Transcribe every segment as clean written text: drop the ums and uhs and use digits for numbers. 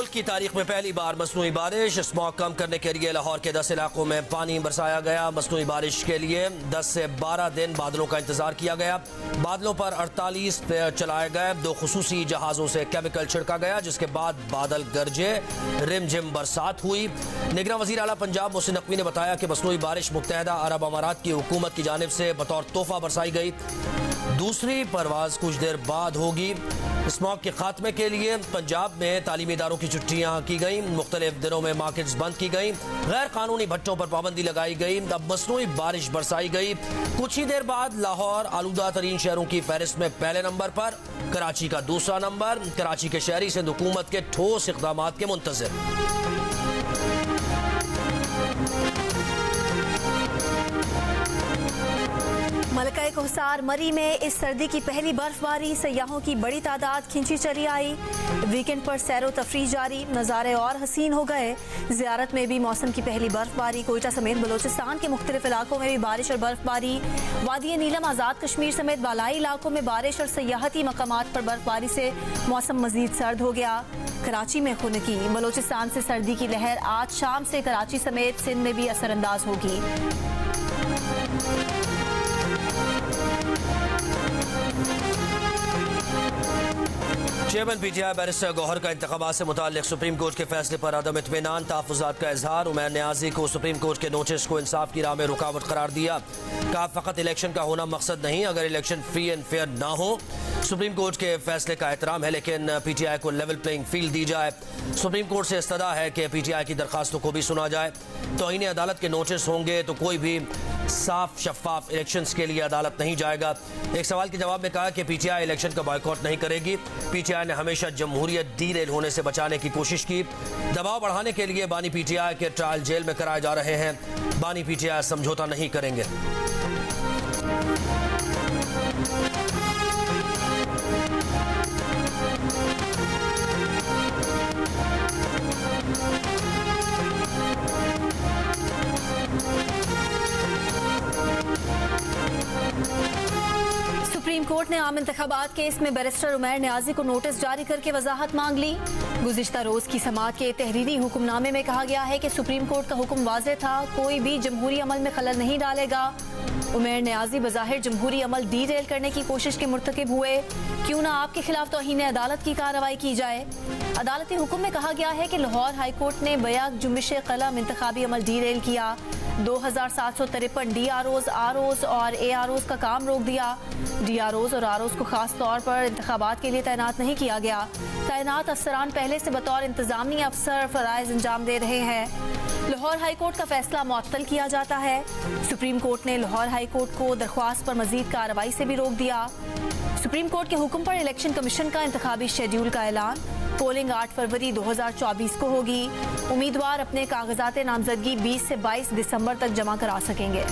मुल्क की तारीख में पहली बार मसनूई बारिश। स्मॉग कम करने के लिए लाहौर के 10 इलाकों में पानी बरसाया गया। मसनूई बारिश के लिए 10 से 12 दिन बादलों का इंतजार किया गया। बादलों पर 48 चलाए गए। 2 खुसूसी जहाजों से केमिकल छिड़का गया, जिसके बाद बादल गरजे, रिमझिम बरसात हुई। निगरान वज़ीर आला पंजाब मोहसिन नकवी ने बताया कि मसनूई बारिश मुत्तहदा अरब अमारात की हुकूमत की जानिब से बतौर तोहफा बरसाई गई। दूसरी परवाज कुछ देर बाद होगी। स्मॉग के खात्मे के लिए पंजाब में तालीमी इदारों की छुट्टियां की गई। मुख्तलिफ दिनों में मार्केट्स बंद की गई। गैर कानूनी भट्टों पर पाबंदी लगाई गई। अब मसनूई बारिश बरसाई गई। कुछ ही देर बाद लाहौर आलूदा तरीन शहरों की फहरिस्त में पहले नंबर पर, कराची का दूसरा नंबर। कराची के शहरी सिंध हुकूमत के ठोस इक़दामात के मुंतज़िर। मलका कोहसार मरी में इस सर्दी की पहली बर्फबारी, सयाहों की बड़ी तादाद खिंची चली आई। वीकेंड पर सैरो तफरी जारी, नज़ारे और हसीन हो गए। ज़ियारत में भी मौसम की पहली बर्फबारी। कोयटा समेत बलोचिस्तान के मुख्तलिफ इलाकों में भी बारिश और बर्फबारी। वादी नीलम, आज़ाद कश्मीर समेत बालाई इलाकों में बारिश और सयाहती मकामात पर बर्फबारी से मौसम मजीद सर्द हो गया। कराची में खुनकी, बलोचिस्तान से सर्दी की लहर आज शाम से कराची समेत सिंध में भी असरअंदाज होगी। चेयरमैन पीटीआई बैरिस्टर गौहर का इंतखाबात से मुताल्लिक सुप्रीम कोर्ट के फैसले पर अदम इत्मीनान, तहफ़्फ़ुज़ात का इजहार। उमैर न्याज़ी को सुप्रीम कोर्ट के नोटिस को इंसाफ की राह में रुकावट करार दिया। कहा फ़कत इलेक्शन का होना मकसद नहीं, अगर इलेक्शन फ्री एंड फेयर ना हो। सुप्रीम कोर्ट के फैसले का एहतराम है, लेकिन पीटीआई को लेवल प्लेइंग फील्ड दी जाए। सुप्रीम कोर्ट से इस्तदा है कि पीटीआई की दरखास्तों को भी सुना जाए। तौहीन अदालत के नोटिस होंगे तो कोई भी साफ शफाफ इलेक्शंस के लिए अदालत नहीं जाएगा। एक सवाल के जवाब में कहा कि पीटीआई इलेक्शन का बॉयकॉट नहीं करेगी। पीटीआई ने हमेशा जमहूरियत डीरेल होने से बचाने की कोशिश की। दबाव बढ़ाने के लिए बानी पीटीआई के ट्रायल जेल में कराए जा रहे हैं। बानी पीटीआई समझौता नहीं करेंगे। सुप्रीम कोर्ट ने आम इंतखाबात केस में बैरिस्टर उमैर न्याज़ी को नोटिस जारी करके वजाहत मांग ली। गुज़िश्ता रोज की समाअत के तहरीरी हुक्मनामे में कहा गया है कि सुप्रीम कोर्ट का हुक्म वाज़ेह था, कोई भी जमहूरी अमल में खलल नहीं डालेगा। उमैर न्याज़ी बज़ाहिर जमहूरी अमल डीरेल करने की कोशिश के मुर्तकिब हुए, क्यों ना आपके खिलाफ तौहीन अदालत की कार्रवाई की जाए। अदालती हुक्म में कहा गया है कि लाहौर हाई कोर्ट ने बयाक जुम्बिश कलम इंतखाबी अमल डीरेल किया। 2753 DROs, ROs और AROs का काम रोक दिया। DROs और ROs को खास तौर पर इंतखाबात के लिए तैनात नहीं किया गया। तैनात अफसरान पहले से बतौर इंतजामी अफसर फराइज अंजाम दे रहे हैं। लाहौर हाई कोर्ट का फैसला मुअत्तल किया जाता है। सुप्रीम कोर्ट ने लाहौर हाई कोर्ट को दरख्वास्त पर मजीद कार्रवाई से भी रोक दिया। सुप्रीम कोर्ट के हुक्म पर इलेक्शन कमीशन का इंतखाबी शेड्यूल का ऐलान। पोलिंग 8 फरवरी 2024 को होगी। उम्मीदवार अपने कागजात नामजदगी 20 से 22 दिसंबर तक जमा करा सकेंगे।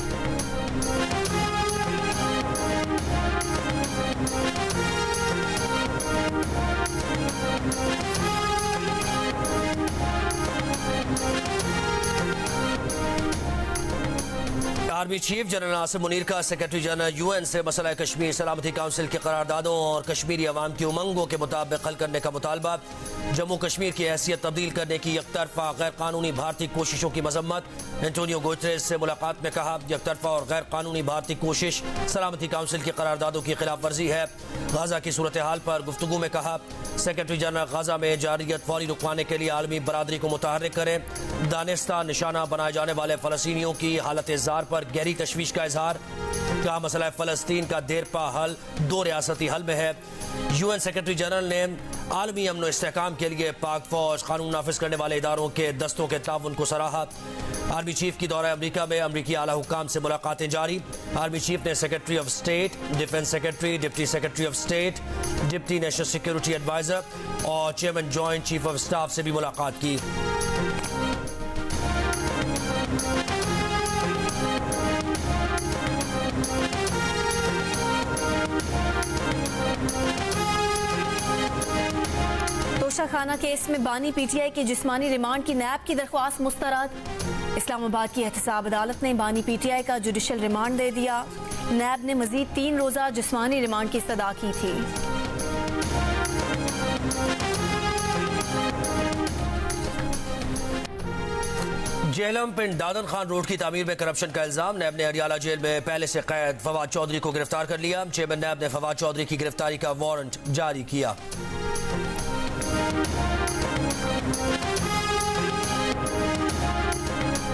Army chief general Nasir Munir का सेक्रेटरी जनरल UN से मसला कश्मीर सलामती काउंसिल के करारदादों और कश्मीरी अवाम की उमंगों के मुताबिक हल करने का मुतालबा। जम्मू कश्मीर की हैसियत तब्दील करने की यकतरफा गैर कानूनी भारतीय कोशिशों की मजम्मत। एंटोनियो गुटेरेस से मुलाकात में कहा, यकतरफा और गैर कानूनी भारतीय कोशिश सलामती काउंसिल की करारदादों की खिलाफ वर्जी है। गाजा की सूरत हाल पर गुफ्तगू में कहा, सेक्रेटरी जनरल गाजा में जारियत फौरी रुकवाने के लिए आलमी बरादरी को मुतहर्रिक करें। दानिस्ता निशाना बनाए जाने वाले फलस्तीनियों की हालत ज़ार पर गहरी तशवीश का इजहार। कहा, मसला फ़लस्तीन का देरपा हल 2 रियासती हल में है। UN सेक्रेटरी जनरल ने आलमी अमन और इस्तेहकाम के लिए पाक फौज, कानून नाफिज करने वाले इदारों के दस्तों के ताउन को सराहा। आर्मी चीफ की दौरा अमरीका में अमरीकी आला हुक्काम से मुलाकातें जारी। आर्मी चीफ ने secretary of state, defence secretary, deputy secretary of state, deputy national security adviser और chairman joint chief of staff से भी मुलाकात की। खाना केस में बानी पीटीआई की जिस्मानी रिमांड की नैब की दरख्वास्त मुस्तरद। इस्लामाबाद की एहतसाब अदालत ने बानी पीटीआई का जुडिशल रिमांड दे दिया। नैब ने मजीद 3 रोज़ा जिस्मानी रिमांड की इस्तदा की थी। जेहलम पिंड दादन खान रोड की तामीर में करप्शन का इल्जाम। नैब ने अडियाला जेल में पहले से कैद फवाद चौधरी को गिरफ्तार कर लिया। चेयरमैन नैब ने फवाद चौधरी की गिरफ्तारी का वारंट जारी किया।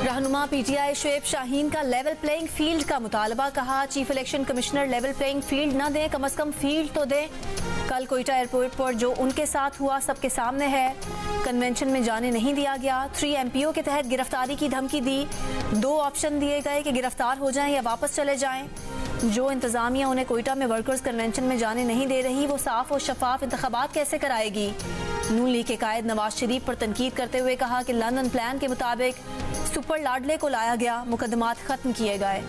रहनुमा पीटीआई शुएब शाहीन का लेवल प्लेइंग फील्ड का मुतालबा। कहा chief election commissioner level playing field न दें, कम अज कम फील्ड तो दें। कल कोयटा एयरपोर्ट पर जो उनके साथ हुआ सबके सामने है। कन्वेंशन में जाने नहीं दिया गया। 3 MPO के तहत गिरफ्तारी की धमकी दी। 2 ऑप्शन दिए गए कि गिरफ्तार हो जाएं या वापस चले जाएं। जो इंतजामिया उन्हें कोयटा में वर्कर्स कन्वेंशन में जाने नहीं दे रही, वो साफ और शफाफ इंतखाबात कैसे कराएगी। नून लीग के कायद नवाज शरीफ पर तनकीद करते हुए कहा कि लंदन प्लान के मुताबिक सुपर लाडले को लाया गया, मुकदमात खत्म किए गए।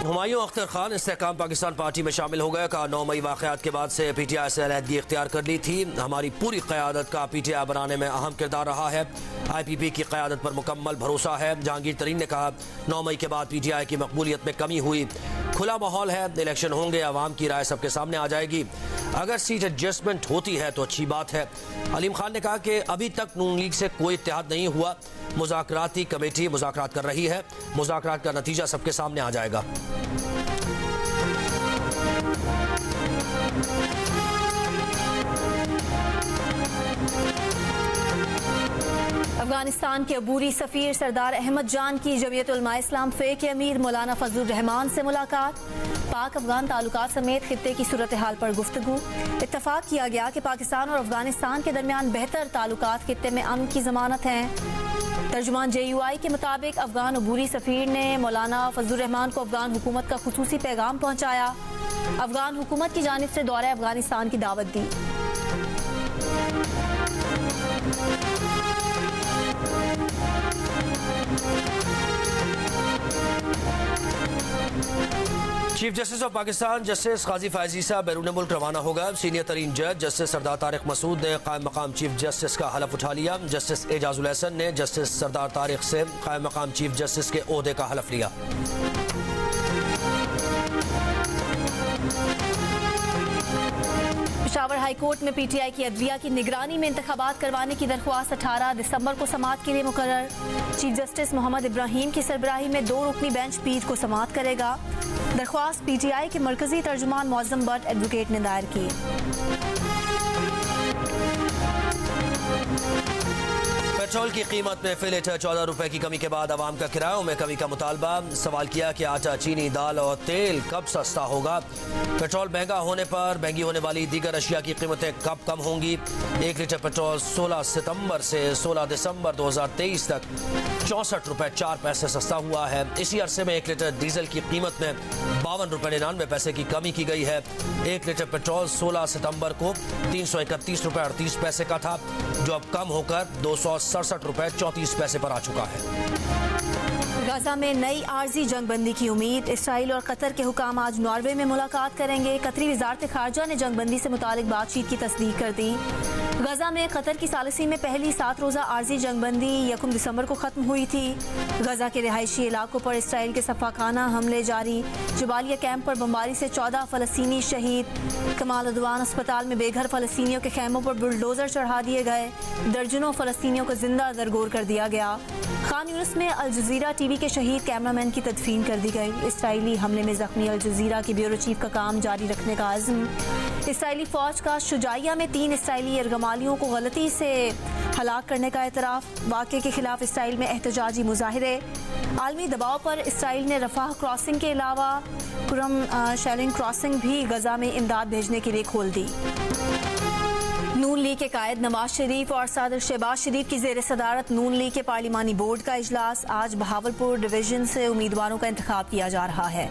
हुमायूं अख्तर खान इस्तेहकाम पाकिस्तान पार्टी में शामिल हो गए। कहा 9 मई वाक़यात के बाद से पीटीआई से अलहदगी इख्तियार कर ली थी। हमारी पूरी क़यादत का पीटीआई बनाने में अहम किरदार रहा है। IPP की क़यादत पर मुकम्मल भरोसा है। जहांगीर तरीन ने कहा 9 मई के बाद पीटीआई की मकबूलियत में कमी हुई। खुला माहौल है, इलेक्शन होंगे, अवाम की राय सबके सामने आ जाएगी। अगर सीट एडजस्टमेंट होती है तो अच्छी बात है। अलीम खान ने कहा कि अभी तक नून लीग से कोई इत्तेहाद नहीं हुआ। मुज़ाकराती कमेटी मुज़ाकरात कर रही है। मुज़ाकरात का नतीजा सबके सामने आ जाएगा। अफगानिस्तान के अबूरी सफीर सरदार अहमद जान की जमीयत उलमा इस्लाम फे के अमीर मौलाना फजलुर रहमान से मुलाकात। पाक अफगान ताल्लुकात समेत खित्ते की सूरत हाल पर गुफ्तगू। इत्तफाक किया गया कि पाकिस्तान और अफगानिस्तान के दरमियान बेहतर ताल्लुकात खित्ते में अमन की जमानत हैं। तर्जुमान JUI के मुताबिक अफगान अबूरी सफीर ने मौलाना फजलुर रहमान को अफगान हुकूमत का खुसूसी पैगाम पहुँचाया। अफगान हुकूमत की जानिब से दौरे अफगानिस्तान की दावत दी। Chief justice of Pakistan justice Qazi Faez Isa बैरून मुल्क रवाना होगा। सीनियर तरीन जज जस्टिस सरदार तारिक मसूद ने कायम मकाम चीफ जस्टिस का हलफ उठा लिया। जस्टिस एजाजुल हसन ने जस्टिस सरदार तारिक से कायम मकाम चीफ जस्टिस के ओहदे का हलफ लिया। पेशावर हाई कोर्ट में PTI की अदलिया की निगरानी में इंतखाबात करवाने की दरख्वास्त 18 दिसंबर को समाअत के लिए मुकर्रर। चीफ जस्टिस मोहम्मद इब्राहिम की सरबराही में 2 रुकनी बेंच पीठ को समाअत करेगा। दरख्वास्त PTI के मरकजी तर्जुमान मौज़म बट एडवोकेट ने दायर की। पेट्रोल की कीमत में फी लीटर 14 रुपए की कमी के बाद आवाम का किरायों में कमी का मुतालबा। सवाल किया कि आटा, चीनी, दाल और तेल कब सस्ता होगा। पेट्रोल महंगा होने पर महंगी होने वाली दीगर अशिया की कीमतें कब कम होंगी। 1 लीटर पेट्रोल 16 सितंबर से 16 दिसंबर 2023 तक 64 रुपए 4 पैसे सस्ता हुआ है। इसी अरसे में 1 लीटर डीजल की कीमत में 52 रुपए 99 पैसे की कमी की गई है। 1 लीटर पेट्रोल 16 सितंबर को 331 रुपए 38 पैसे का था, जो अब कम होकर 267 रुपए 34 पैसे पर आ चुका है। गाजा में नई आर्जी जंगबंदी की उम्मीद। इसराइल और कतर के हुकाम आज नॉर्वे में मुलाकात करेंगे। कतरी वजारत खारजा ने जंगबंदी से मुतालिक बातचीत की तस्दीक कर दी। गाजा में कतर की सालिसी में पहली 7 रोज़ा आर्जी जंगबंदी 1 दिसंबर को खत्म हुई थी। गाजा के रिहायशी इलाकों पर इसराइल के सफाखाना हमले जारी। जबालिया कैंप पर बमबारी से 14 फ़लस्तीनी शहीद। कमाल अदवान अस्पताल में बेघर फ़लस्तीनियों के खैमों पर बुलडोजर चढ़ा दिए गए। दर्जनों फ़लस्तीनियों को जिंदा दरगोर कर दिया गया। खान यूनिस में अल जज़ीरा TV के शहीद कैमरामैन की तदफीन कर दी गई। इसराइली हमले में जख्मी अल जज़ीरा के ब्यूरो चीफ का काम जारी रखने का अज़्म। इसराइली फौज का शुजाइया में 3 इसराइली यरगमालियों को गलती से हलाक करने का एतराफ़। वाक़े के खिलाफ इसराइल में एहतजाजी मुजाहिरे। आलमी दबाव पर इसराइल ने रफ़ाह क्रॉसिंग के अलावा कुरम शेलिंग क्रॉसिंग भी गजा में इमदाद भेजने के लिए खोल दी। नून लीग के कायद नवाज शरीफ और सदर शहबाज शरीफ की ज़ेर सदारत नून लीग के पार्लिमानी बोर्ड का इजलास। आज बहावलपुर डिवीजन से उम्मीदवारों का इंतखाब किया जा रहा है।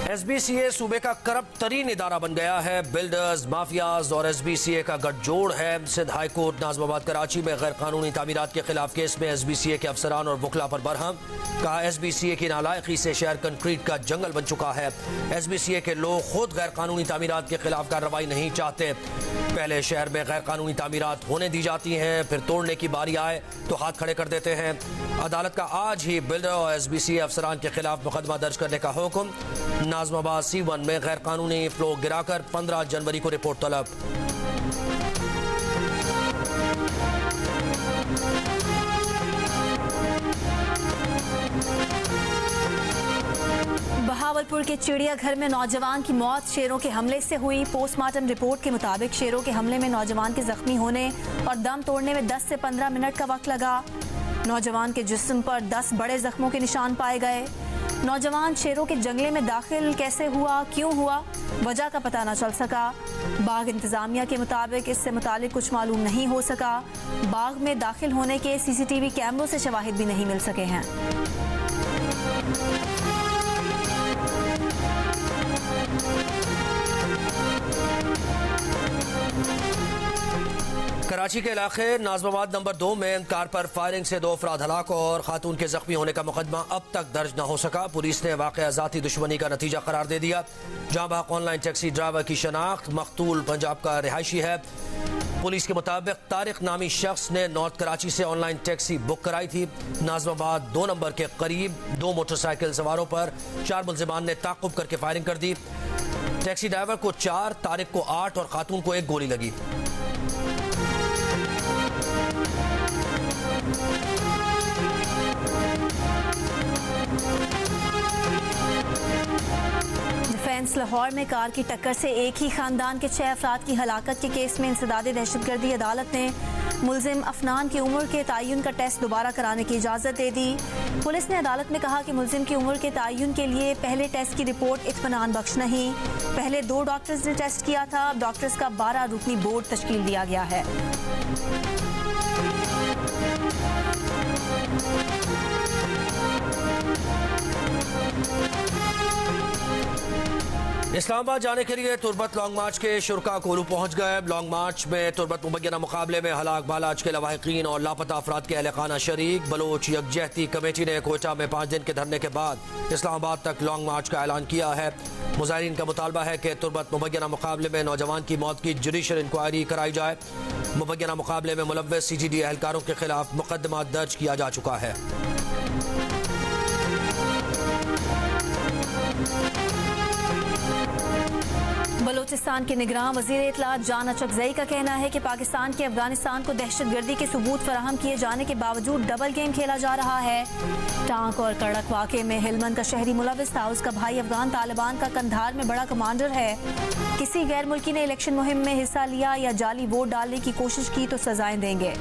SBCA सूबे का करप्ट तरीन इदारा बन गया है। बिल्डर्स, माफियाज और SBCA का गठजोड़ है। सिंध हाई कोर्ट नाजमाबाद कराची में गैर कानूनी तामीरात के खिलाफ केस में SBCA के अफसरान और वकला पर बरहम। कहा SBCA की नालायकी से शहर कंक्रीट का जंगल बन चुका है। SBCA के लोग खुद गैर कानूनी तामीरात के खिलाफ कार्रवाई नहीं चाहते। पहले शहर में गैर कानूनी तामीरात होने दी जाती हैं, फिर तोड़ने की बारी आए तो हाथ खड़े कर देते हैं। अदालत का आज ही बिल्डर और SBCA अफसरान के खिलाफ मुकदमा दर्ज करने का हुक्म। नाजमाबाद C1 में गैर कानूनी फ्लो गिराकर 15 जनवरी को रिपोर्ट तलब। बहावलपुर के चिड़ियाघर में नौजवान की मौत शेरों के हमले से हुई। पोस्टमार्टम रिपोर्ट के मुताबिक शेरों के हमले में नौजवान के जख्मी होने और दम तोड़ने में 10 से 15 मिनट का वक्त लगा। नौजवान के जिस्म पर 10 बड़े जख्मों के निशान पाए गए। नौजवान शेरों के जंगले में दाखिल कैसे हुआ, क्यों हुआ, वजह का पता न चल सका। बाग इंतजामिया के मुताबिक इससे मुतालिक कुछ मालूम नहीं हो सका। बाग में दाखिल होने के CCTV कैमरों से शवाहिद भी नहीं मिल सके हैं। कराची के इलाके नाजमाबाद नंबर 2 में कार पर फायरिंग से 2 अफराद हलाक और खातून के जख्मी होने का मुकदमा अब तक दर्ज न हो सका। पुलिस ने वाक़या ज़ाती दुश्मनी का नतीजा करार दे दिया। जहां बाग ऑनलाइन टैक्सी ड्राइवर की शनाख्त मकतूल पंजाब का रिहायशी है। पुलिस के मुताबिक तारिक नामी शख्स ने नॉर्थ कराची से ऑनलाइन टैक्सी बुक कराई थी। नाजमाबाद 2 नंबर के करीब 2 मोटरसाइकिल सवारों पर 4 मुल्जिमान ने ताक़ुब करके फायरिंग कर दी। टैक्सी ड्राइवर को 4, तारिक को 8 और खातून को 1 गोली लगी। डिफेंस लाहौर में कार की टक्कर से एक ही खानदान के 6 अफराद की हलाकत के केस में इंसदादे दहशतगर्दी अदालत ने मुल्जिम अफनान की उम्र के तयन का टेस्ट दोबारा कराने की इजाज़त दे दी। पुलिस ने अदालत में कहा कि मुल्जिम की उम्र के तयन के लिए पहले टेस्ट की रिपोर्ट इत्मीनान बख्श नहीं। पहले 2 डॉक्टर्स ने टेस्ट किया था, अब डॉक्टर्स का 12 रुकनी बोर्ड तश्कील दिया गया है। इस्लामाबाद जाने के लिए तुर्बत लॉन्ग मार्च के शुरका कोलू पहुंच गए। लॉन्ग मार्च में तुर्बत मुबैना मुकाबले में हलाक बालाज के लवाहिकीन और लापता अफराद के अहलखाना शरीक। बलोच यकजहती कमेटी ने कोयटा में 5 दिन के धरने के बाद इस्लामाबाद तक लॉन्ग मार्च का ऐलान किया है। मुजाहिरीन का मुतालबा है कि तुर्बत मुबैना मुकाबले में नौजवान की मौत की जुडिशल इंक्वायरी कराई जाए। मुबैना मुकाबले में मुलव्वस CGD एहलकारों के खिलाफ मुकदमा दर्ज किया जा चुका है। बलोचिस्तान के निगरान वज़ीर इत्तलात जान अचकज़ई का कहना है कि पाकिस्तान के अफगानिस्तान को दहशतगर्दी के सबूत फराहम किए जाने के बावजूद डबल गेम खेला जा रहा है। टांक और कड़क वाक़े में हिलमन का शहरी मुलव्वस था। उसका भाई अफगान तालिबान का कंधार में बड़ा कमांडर है। किसी गैर मुल्की ने इलेक्शन मुहिम में हिस्सा लिया या जाली वोट डालने की कोशिश की तो सजाएं देंगे।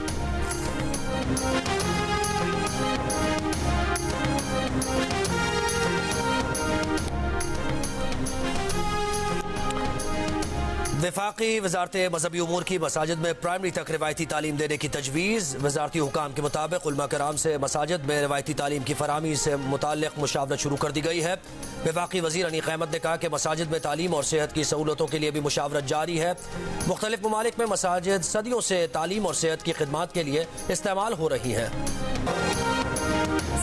वफाकी वजारत मजहबी उमूर की मसाजिद में प्राइमरी तक रिवायती तालीम देने की तजवीज़। वजारती हुकाम के मुताबिक उलमा कराम से मसाजिद में रिवायती तालीम की फराहमी से मुताल्लिक़ मुशावरत शुरू कर दी गई है। वफाकी वज़ीर अनीक अहमद ने कहा कि मसाजिद में तालीम और सेहत की सहूलतों के लिए भी मुशावरत जारी है। मुख्तलिफ ममालिक में मसाजिद सदियों से तालीम और सेहत की खिदमात के लिए इस्तेमाल हो रही हैं।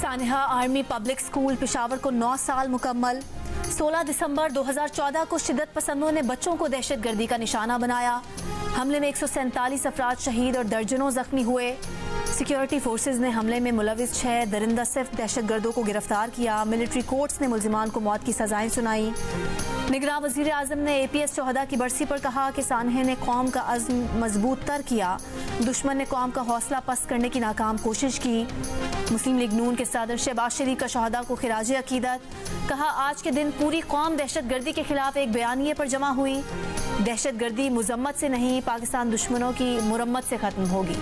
सानिहा आर्मी पब्लिक स्कूल पेशावर को 9 साल मुकम्मल। 16 दिसंबर 2014 को शिद्दत पसंदों ने बच्चों को दहशतगर्दी का निशाना बनाया। हमले में 147 अफराद शहीद और दर्जनों जख्मी हुए। सिक्योरिटी फोर्सेज ने हमले में मुलविस 6 दरिंदा सिर्फ दहशतगर्दों को गिरफ्तार किया। मिलिट्री कोर्ट्स ने मुल्जिमान को मौत की सजाएं सुनाई। निगरान वज़ीर आज़म ने APS शोहदा की बरसी पर कहा कि सानहे ने कौम का अज़्म मजबूत तर किया। दुश्मन ने कौम का हौसला पस्त करने की नाकाम कोशिश की। मुस्लिम लीग नून के सदर शहबाज शरीफ का शोहदा को खिराजे अकीदत। कहा आज के दिन पूरी कौम दहशतगर्दी के खिलाफ एक बयानिए पर जमा हुई। दहशतगर्दी मुजम्मत से नहीं, पाकिस्तान दुश्मनों की मुरम्मत से खत्म होगी।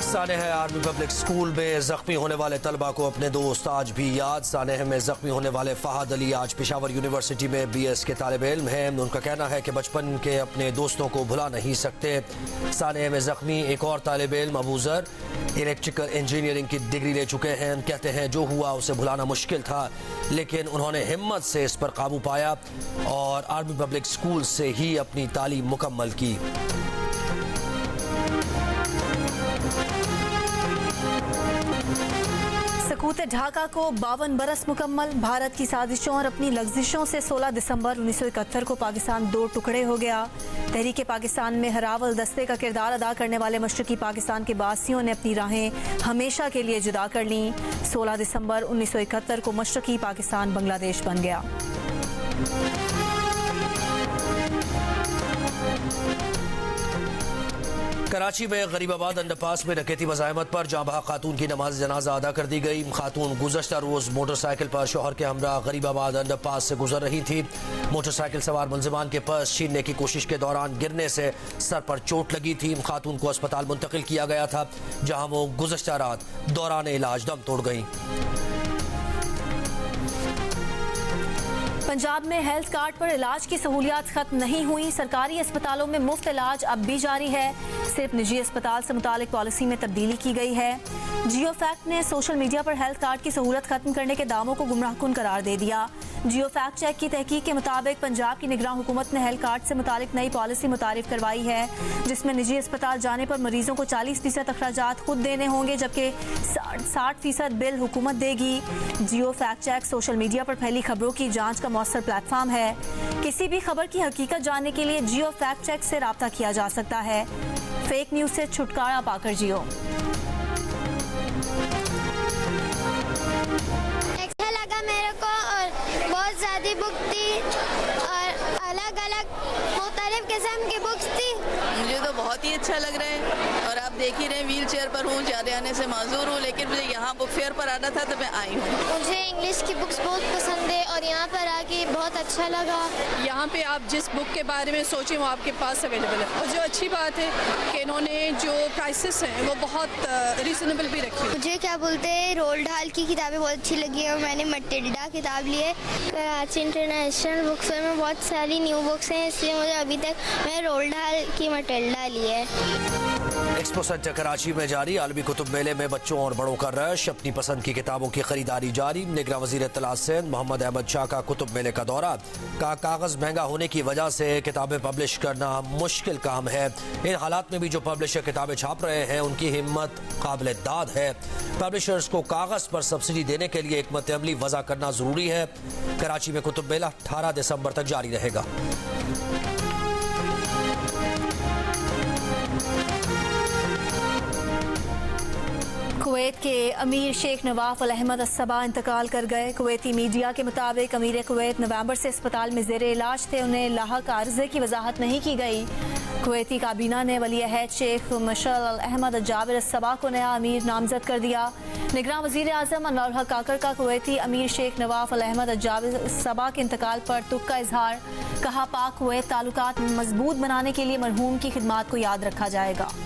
सानेह आर्मी पब्लिक स्कूल में जख्मी होने वाले तलबा को अपने दोस्त आज भी याद। सानेह में जख्मी होने वाले फहद अली आज पेशावर यूनिवर्सिटी में BS के तालिब इल्म हैं। उनका कहना है कि बचपन के अपने दोस्तों को भुला नहीं सकते। सानेह में जख्मी एक और तालिब इल्म अबूजर इलेक्ट्रिकल इंजीनियरिंग की डिग्री ले चुके हैं। कहते हैं जो हुआ उसे भुलाना मुश्किल था, लेकिन उन्होंने हिम्मत से इस पर काबू पाया और आर्मी पब्लिक स्कूल से ही अपनी तालीम मुकम्मल की। सकूत ढाका को 52 बरस मुकम्मल। भारत की साजिशों और अपनी लग्जिशों से 16 दिसंबर 1971 को पाकिस्तान दो टुकड़े हो गया। तहरीक पाकिस्तान में हरावल दस्ते का किरदार अदा करने वाले मशरकी पाकिस्तान के बासियों ने अपनी राहें हमेशा के लिए जुदा कर लीं। 16 दिसंबर 1971 को मशरकी पाकिस्तान बांग्लादेश बन गया। कराची में गरीबाबाद अंडरपास में डकैती मज़ाहमत पर जांबहा खातून की नमाज जनाजा अदा कर दी गई। खातून गुज़श्ता रोज़ मोटरसाइकिल पर शोहर के हमरा गरीबाबाद अंडरपास से गुजर रही थी। मोटरसाइकिल सवार मुलजिमान के पर्स छीनने की कोशिश के दौरान गिरने से सर पर चोट लगी थी। खातून को अस्पताल मुंतकिल किया गया था, जहां वो गुज़श्ता रात दौरान इलाज दम तोड़ गई। पंजाब में हेल्थ कार्ड पर इलाज की सहूलियात खत्म नहीं हुई। सरकारी अस्पतालों में मुफ्त इलाज अब भी जारी है। सिर्फ निजी अस्पताल से मुतालिक पॉलिसी में तब्दीली की गई है। जियो फैक्ट ने सोशल मीडिया पर हेल्थ कार्ड की सहूलत खत्म करने के दावों को गुमराहकुन करार दे दिया। जियो फैक्ट चेक की तहकीक के मुताबिक पंजाब की निगरान हुकूमत ने हेल्थ कार्ड से मुतालिक नई पॉलिसी मुतारिफ करवाई है, जिसमें निजी अस्पताल जाने पर मरीजों को 40% अखराजात खुद देने होंगे, जबकि 60% बिल हुकूमत देगी। जियो फैक्ट चेक सोशल मीडिया पर फैली खबरों की जांच का मौसर प्लेटफॉर्म है। किसी भी खबर की हकीकत जानने के लिए जियो फैक्ट चेक से राब्ता किया जा सकता है। फेक न्यूज से छुटकारा पाकर जियो। अच्छा लगा मेरे को, और बहुत ज़्यादा बुक थी और अलग अलग मुख्तलिफ किस्म की बुक्स थी। मुझे तो बहुत ही अच्छा लग रहा है, और आप देख ही रहे हैं व्हील चेयर पर हूँ, जाने आने से माजूर हूँ, लेकिन मुझे यहाँ बुक फेयर पर आना था तो मैं आई हूँ। मुझे इंग्लिश की बुक्स बहुत पसंद है और यहाँ पर आके बहुत अच्छा लगा। यहाँ पे आप जिस बुक के बारे में सोचें वो आपके पास अवेलेबल है, और जो अच्छी बात है कि इन्होंने जो प्राइसेस हैं वो बहुत रीजनेबल भी रखी है। मुझे क्या बोलते हैं, रोल्ड हाल की किताबें बहुत अच्छी लगी है और मैंने मटिल्डा किताब ली है। कराची इंटरनेशनल बुक फेयर में बहुत सारी न्यू बुक्स हैं, इसलिए मुझे अभी तक मैं रोल्ड हाल की मटिल्डा ली है। एक्सपो सेंटर कराची में जारी आलमी कुतुब मेले में बच्चों और बड़ों का रश। अपनी पसंद की किताबों की खरीदारी जारी। निगरान वज़ीर इत्तलात सिंध मोहम्मद अहमद शाह का कुतुब मेले का दौरा। कागज़ महंगा होने की वजह से किताबें पब्लिश करना मुश्किल काम है। इन हालात में भी जो पब्लिशर किताबें छाप रहे हैं उनकी हिम्मत काबिल दाद है। पब्लिशर्स को कागज़ पर सब्सिडी देने के लिए हिकमत अमली वज़ा करना ज़रूरी है। कराची में कुतुब मेला 18 दिसंबर तक जारी रहेगा। कुवैत के अमीर शेख नवाफ अल अहमद अस्सबा इंतकाल कर गए। कुवैती मीडिया के मुताबिक अमीर कुवैत नवंबर से अस्पताल में ज़ेरे इलाज थे। उन्हें लाहक आर्ज़े की वजाहत नहीं की गई। कुवैती काबीना ने वली अहद शेख मशअल अल अहमद जाबिर अस्सबा को नया अमीर नामजद कर दिया। निगरान वज़ीर आज़म अनवर हक काकर का कुवैती अमीर शेख नवाफ अल अहमद जाबिर अस्सबा के इंतकाल पर दुख का इजहार। कहा, पाक कुवैत ताल्लुकात मजबूत बनाने के लिए मरहूम की खिदमात को याद रखा जाएगा।